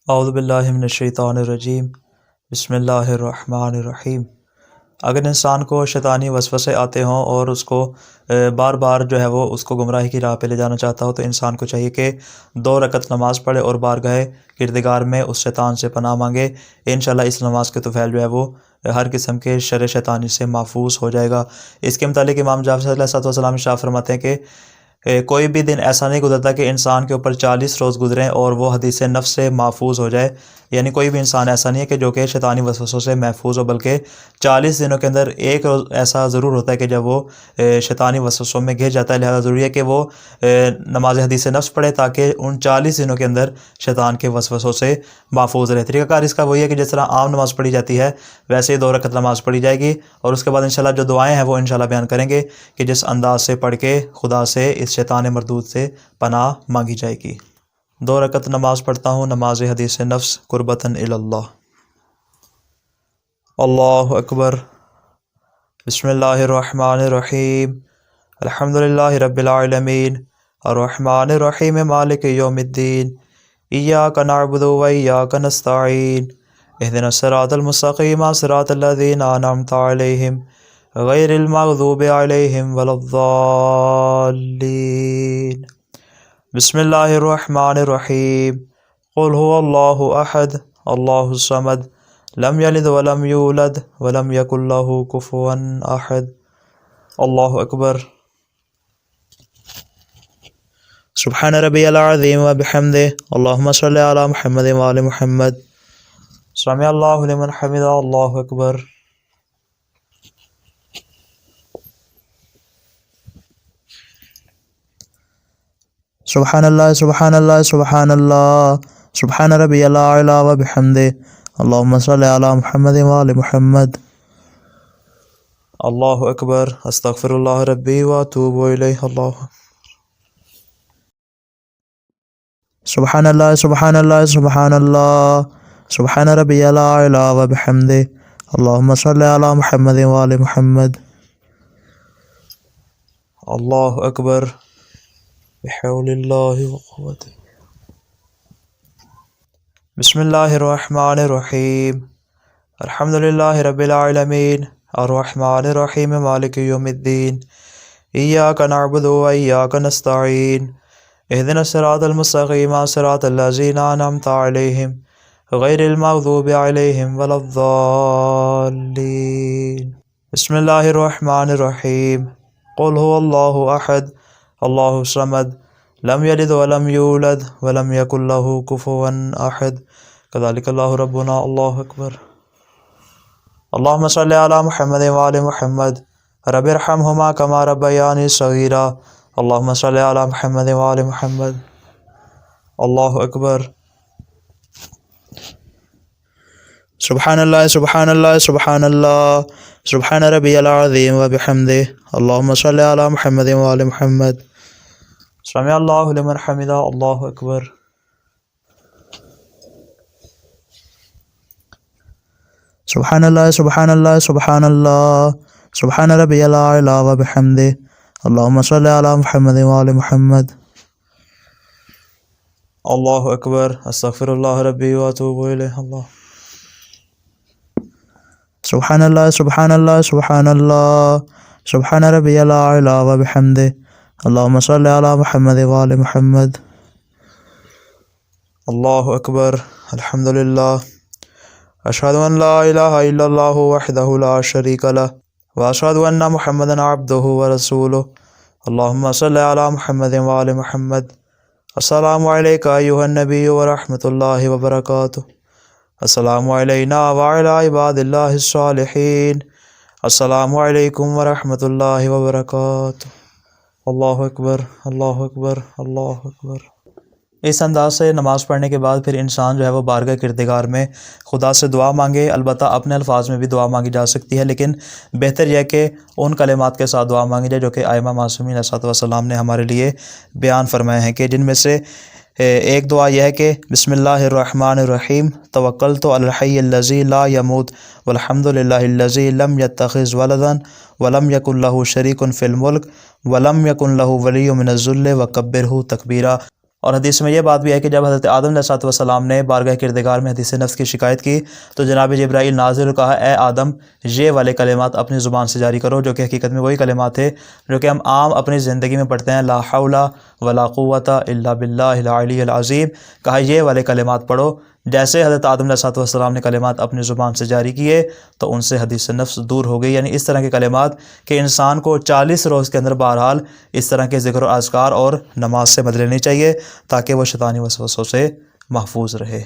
اعوذ باللہ من الشیطان الرجیم بسم اللہ الرحمن الرحیم۔ اگر انسان کو شیطانی وسوسے آتے ہوں اور اس کو بار بار جو ہے وہ اس کو گمراہی کی راہ پہ لے جانا چاہتا ہو تو انسان کو چاہیے کہ 2 رکعت نماز پڑھے اور بارگاہ کردگار میں اس شیطان سے پناہ مانگے۔ انشاءاللہ اس نماز کے طفیل جو ہے وہ ہر قسم کے شر شیطانی سے محفوظ ہو جائے گا۔ اس کے متعلق امام جعفر علیہ السلام ارشاد فرماتے ہیں کہ کوئی بھی دن ایسا نہیں گزرتا کہ انسان کے اوپر 40 روز گزریں اور وہ حدیث نفس سے محفوظ ہو جائے، یعنی کوئی بھی انسان ایسا نہیں ہے کہ جو کہ شیطانی وسوسوں سے محفوظ ہو، بلکہ 40 دنوں کے اندر ایک روز ایسا ضرور ہوتا ہے کہ جب وہ شیطانی وسوسوں میں گھر جاتا ہے۔ لہذا ضروری ہے کہ وہ نماز حدیث نفس پڑھے تاکہ ان 40 دنوں کے اندر شیطان کے وسوسوں سے محفوظ رہے۔ طریقہ کار اس کا وہی ہے کہ جس طرح عام نماز پڑھی جاتی ہے ویسے ہی 2 رکعت نماز پڑھی جائے گی، اور اس کے بعد انشاءاللہ جو دعائیں ہیں وہ انشاءاللہ بیان کریں گے کہ جس انداز سے پڑھ کے خدا سے اس شیطان مردود سے پناہ مانگی جائے گی۔ 2 رکعت نماز پڑھتا ہوں، نماز حدیث نفس قربتاً الی اللہ۔ اللہ اکبر۔ بسم اللہ الرحمن الرحیم۔ الحمدللہ رب العالمین الرحمن الرحیم مالک یوم الدین، ایاک نعبد و ایاک نستعین، اہدنا الصراط المستقیم صراط الذین انعمت علیہم غیر المغضوب علیہم ولا الضالین۔ بسم اللہ الرحمن الرحیم۔ قل هو اللہ احد اللہ الصمد لم یلد ولم یولد ولم یکن له کفوا احد۔ اللہ اکبر۔ سبحان ربی العظیم وبحمدہ، اللہم صلی علی محمد وآل محمد۔ سمع اللہ لمن حمدہ، اللہ اکبر۔ سبحان اللہ سبحان اللہ سبحان اللہ، سبحان ربی الاعلی وبحمدہ، اللہم صلی علی محمد وآل محمد۔ اللہ اکبر۔ استغفر اللہ ربی واتوب الیہ۔ اللہ سبحان اللہ سبحان اللہ سبحان اللہ، سبحان ربی الاعلی وبحمدہ، اللہم صلی علی محمد وآل محمد۔ اللہ اکبر بحول اللہ وقوتہ۔ بسم اللہ الرحمن الرحیم۔ الحمدللہ رب العالمین الرحمن الرحیم مالک یوم الدین، ایاک نعبد و ایاک نستعین، اہدنا الصراط المستقیم صراط الذین انعمت علیہم غیر المغضوب علیہم ولا الضالین۔ بسم اللہ الرحمن الرحیم۔ قل هو اللہ احد اللہ الصمد لم یلد ولم یولد ولم یکن له کفوا احد، کذالک اللہ ربنا۔ اللہ اکبر۔ اللہم صلی علی محمد وآل محمد، رب ارحمہما کما ربیانی صغیرا، اللہم صلی علی محمد وآل محمد۔ اللہ اکبر۔ سبحان اللہ سبحان اللہ سبحان اللہ، سبحان ربی العظیم وبحمدہ، اللہم صلی علی محمد وآل محمد۔ سمع اللہ لمن حمدہ۔ اللہ اکبر۔ سبحان اللہ سبحان اللہ سبحان اللہ، سبحان ربی الاعلی وبحمدہ، اللہم صلی علی محمد وآل محمد۔ اللہ اکبر۔ استغفر اللہ ربی واتوب الیہ۔ اللہ سبحان اللہ سبحان اللہ سبحان اللہ، سبحان ربی الاعلی وبحمدہ، اللہم صلی علی محمد وآل محمد۔ اللہ اکبر۔ الحمدللہ، اشہد ان لا الہ الا اللہ وحدہ لا شریک لہ، واشہد ان محمدا عبدہ ورسولہ، اللہم صلی علی محمد وآل محمد۔ السلام علیکہ ایہا النبی ورحمۃ اللہ وبرکاتہ، السلام علینا وعلی عباد اللہ الصالحین، السلام علیکم ورحمۃ اللہ وبرکاتہ۔ اللہ اکبر اللہ اکبر اللہ اکبر۔ اس انداز سے نماز پڑھنے کے بعد پھر انسان جو ہے وہ بارگاہ کردگار میں خدا سے دعا مانگے۔ البتہ اپنے الفاظ میں بھی دعا مانگی جا سکتی ہے، لیکن بہتر یہ ہے کہ ان کلمات کے ساتھ دعا مانگی جائے جو کہ ائمہ معصومین علیہ السلام نے ہمارے لیے بیان فرمائے ہیں، کہ جن میں سے ایک دعا یہ ہے کہ بسم اللہ الرحمن الرحیم، توکلت علی الحی الذی لا یموت والحمد للہ الذی لم یتخذ ولدا ولم یکن لہ شریک فی الملک ولم یکن لہ ولی من الذل وکبرہ تکبیرا۔ اور حدیث میں یہ بات بھی ہے کہ جب حضرت آدم علیہ السلام نے بارگاہ کردگار میں حدیث نفس کی شکایت کی تو جناب جبرائیل نازل کہا اے آدم یہ والے کلمات اپنی زبان سے جاری کرو، جو کہ حقیقت میں وہی کلمات تھے جو کہ ہم عام اپنی زندگی میں پڑھتے ہیں، لا حول ولا قوت الا باللہ العلی العظیم، کہا یہ والے کلمات پڑھو۔ جیسے حضرت آدم علیہ السلام نے کلمات اپنی زبان سے جاری کیے تو ان سے حدیث نفس دور ہو گئی، یعنی اس طرح کے کلمات کہ انسان کو 40 روز کے اندر بہرحال اس طرح کے ذکر و اذکار اور نماز سے مدد لینی چاہیے تاکہ وہ شیطانی وسوسوں سے محفوظ رہے۔